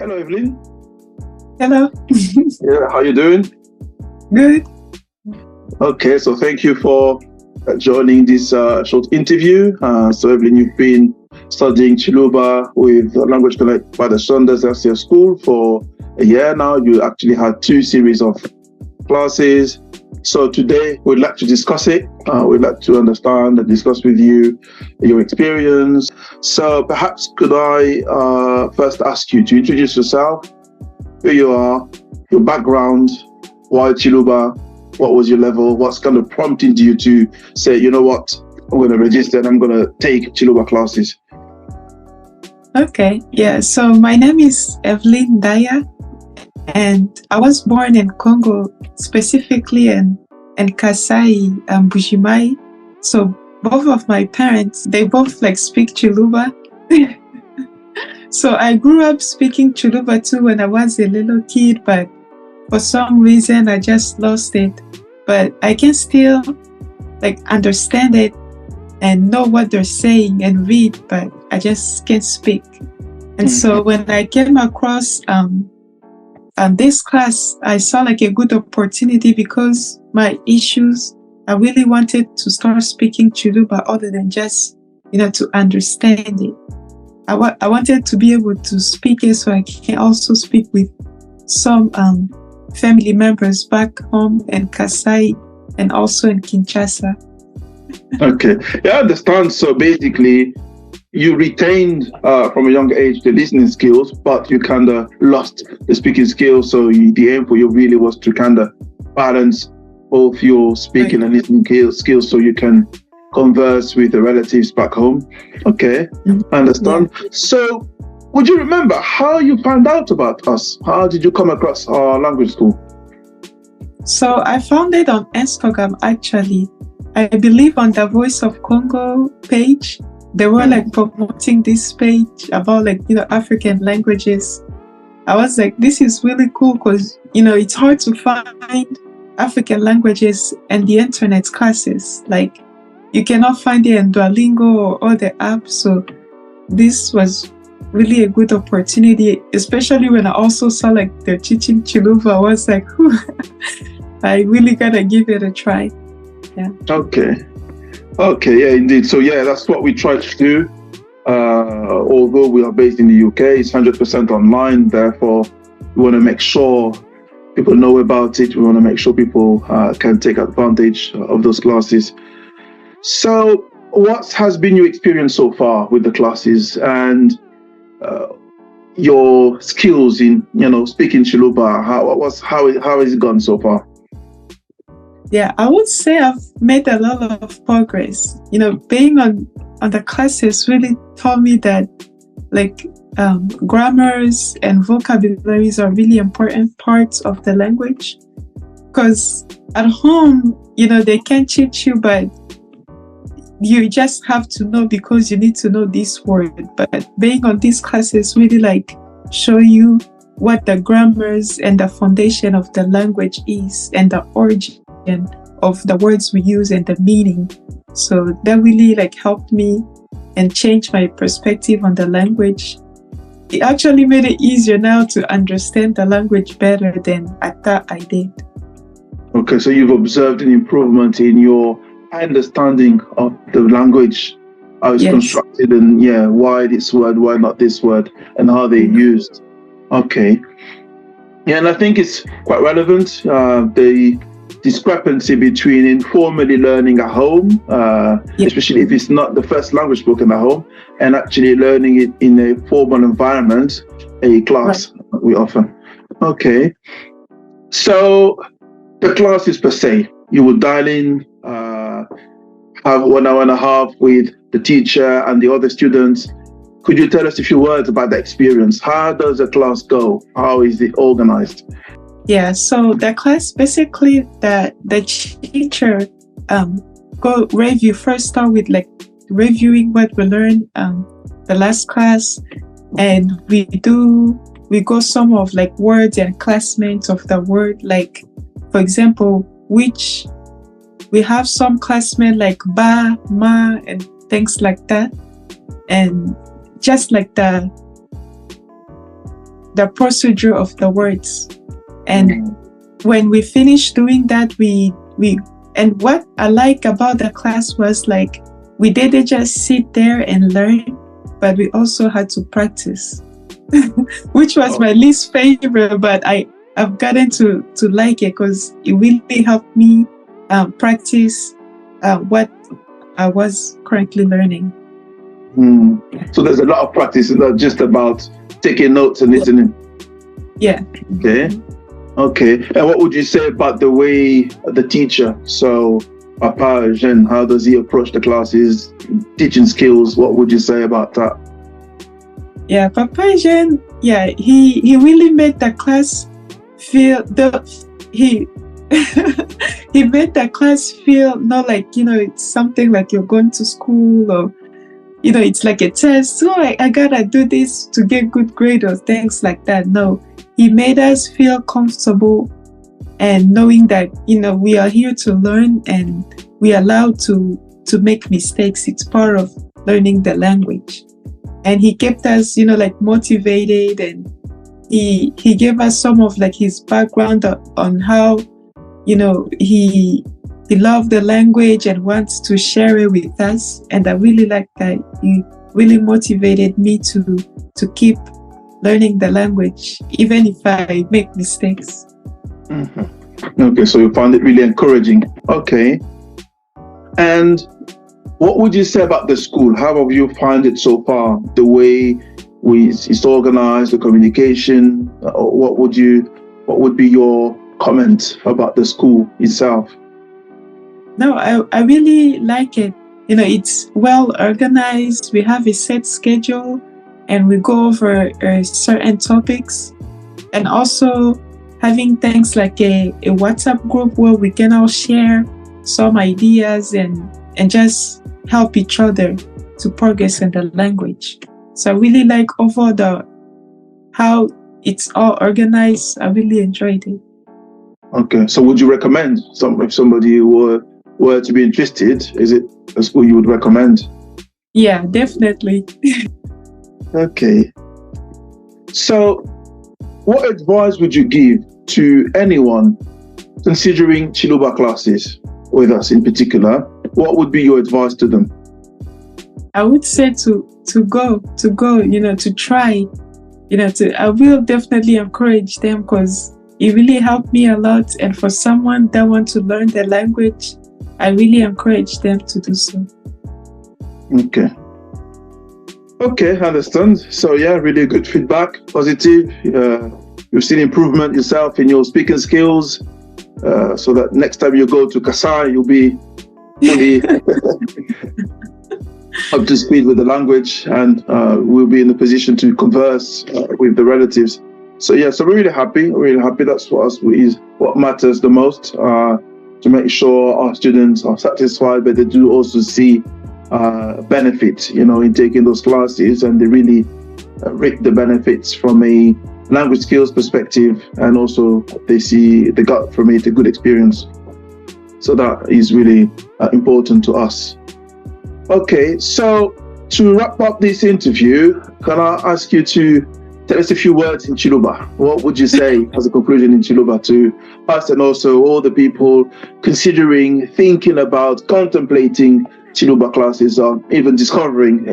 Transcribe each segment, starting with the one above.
Hello, Evelyn. Hello. Yeah, how you doing? Good. Okay, so thank you for joining this short interview. So, Evelyn, you've been studying Tshiluba with Language Connect by the Sundays SCF School for a year now. You actually had 2 series of classes. So today we'd like to discuss it. We'd like to understand and discuss with you your experience. So perhaps could I first ask you to introduce yourself, who you are, your background, why Tshiluba, what was your level, what's kind of prompted you to say, you know what, I'm going to register and I'm going to take Tshiluba classes. Okay, yeah, so my name is Evelyn Daya, and I was born in Congo, specifically in Kasai, Bujimai. So both of my parents, they both speak Tshiluba. So I grew up speaking Tshiluba too when I was a little kid, but for some reason I just lost it. But I can still understand it and know what they're saying and read, but I just can't speak. And so when I came across this class, I saw a good opportunity because my issues, I really wanted to start speaking Tshiluba other than just, to understand it. I wanted to be able to speak it so I can also speak with some family members back home in Kasai and also in Kinshasa. Okay, yeah, I understand. So basically, you retained from a young age the listening skills, but you kind of lost the speaking skills. So the aim for you really was to kind of balance both your speaking and listening skills so you can converse with the relatives back home. Okay, I understand. Yeah. So would you remember how you found out about us? How did you come across our language school? So I found it on Instagram, actually. I believe on the Voice of Congo page. They were promoting this page about African languages. I was like, this is really cool because it's hard to find African languages in the internet classes. You cannot find it in Duolingo or other apps. So this was really a good opportunity, especially when I also saw they're teaching Tshiluba. I was like, I really gotta give it a try. Yeah. Okay, yeah, indeed. So yeah, that's what we try to do. Although we are based in the UK, it's 100% online. Therefore, we want to make sure people know about it. We want to make sure people can take advantage of those classes. So what has been your experience so far with the classes and your skills in, speaking Tshiluba? How has it gone so far? Yeah, I would say I've made a lot of progress. Being on the classes really taught me that grammars and vocabularies are really important parts of the language. Because at home, they can teach you, but you just have to know because you need to know this word. But being on these classes really show you what the grammars and the foundation of the language is and the origin of the words we use and the meaning. So that really helped me and changed my perspective on the language. It actually made it easier now to understand the language better than I thought I did. Okay, so you've observed an improvement in your understanding of the language, how it's constructed, and why this word, why not this word, and how they're used. Okay. Yeah, and I think it's quite relevant, the discrepancy between informally learning at home, especially if it's not the first language spoken at home, and actually learning it in a formal environment, a class we offer. Okay. So the classes per se, you would dial in, have 1 hour and a half with the teacher and the other students. Could you tell us a few words about the experience? How does the class go? How is it organized? Yeah, so the class, basically the teacher go review, first start with reviewing what we learned the last class, and we go some of words and classmates of the word, for example, which we have some classmates ba, ma, and things like that, and just the the procedure of the words. And when we finished doing that, and what I like about the class was like, we didn't just sit there and learn, but we also had to practice, which was my least favorite, but I've gotten to like it because it really helped me practice what I was currently learning. So there's a lot of practice. It's not just about taking notes and listening. Yeah. Okay. And what would you say about the way the teacher, so Papa Jean, how does he approach the classes, teaching skills? What would you say about that? Yeah, Papa Jean, he really made the class feel he made the class feel not like, it's something like you're going to school, or it's like a test, so I gotta do this to get good grade or things like that. No, he made us feel comfortable and knowing that we are here to learn and we are allowed to make mistakes. It's part of learning the language. And he kept us like motivated, and he gave us some of like his background on how he loved the language and wants to share it with us. And I really like that. He really motivated me to keep learning the language, even if I make mistakes. Okay, so you found it really encouraging. Okay. And what would you say about the school? How have you found it so far? The way it's organized, the communication. What would be your comment about the school itself? No, I really like it. It's well organized. We have a set schedule, and we go over certain topics, and also having things like a WhatsApp group where we can all share some ideas and just help each other to progress in the language. So I really like how it's all organized. I really enjoyed it. Okay, so would you recommend if somebody were to be interested, is it a school you would recommend? Yeah, definitely. Okay. So what advice would you give to anyone considering Cilubà classes with us in particular? What would be your advice to them? I would say to go, to try, I will definitely encourage them because it really helped me a lot. And for someone that wants to learn the language, I really encourage them to do so. Okay, I understand. So yeah, really good feedback, positive. You've seen improvement yourself in your speaking skills, so that next time you go to Kasai, you'll be fully up to speed with the language, and we'll be in the position to converse with the relatives. So yeah, so we're really happy. That's what matters the most, to make sure our students are satisfied, but they do also see benefit, in taking those classes, and they really reap the benefits from a language skills perspective, and also they got from it a good experience. So that is really important to us. Okay, so to wrap up this interview, can I ask you to tell us a few words in Cilubà? What would you say as a conclusion in Cilubà to us, and also all the people considering, thinking about, contemplating Cilubà classes, or even discovering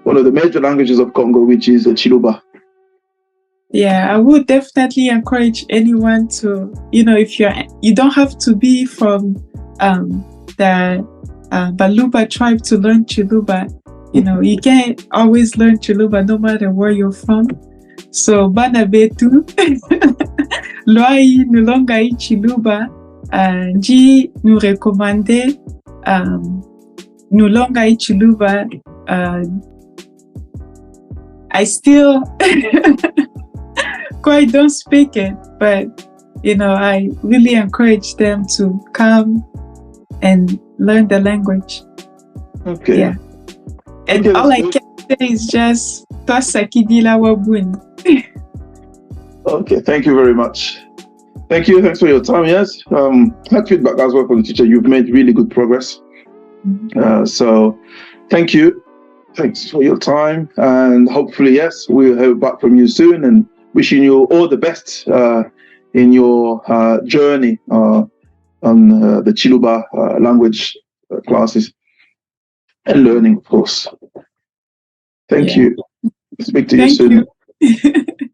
one of the major languages of Congo, which is Cilubà? Yeah, I would definitely encourage anyone to, if you don't have to be from the Baluba tribe to learn Cilubà. You can always learn Cilubà no matter where you're from. So bana betu loai nulongai Cilubà ji nous recommander nulongai Cilubà. I still quite don't speak it, but I really encourage them to come and learn the language. Okay. Yeah. And okay, all I can say is just Tosakidila Wabun. Okay, thank you very much. Thanks for your time. Yes, had feedback as well from the teacher. You've made really good progress. So thank you. Thanks for your time, and hopefully, yes, we'll hear back from you soon, and wishing you all the best in your journey on the Cilubà language classes and learning, of course. Thank you. Speak to you soon. You.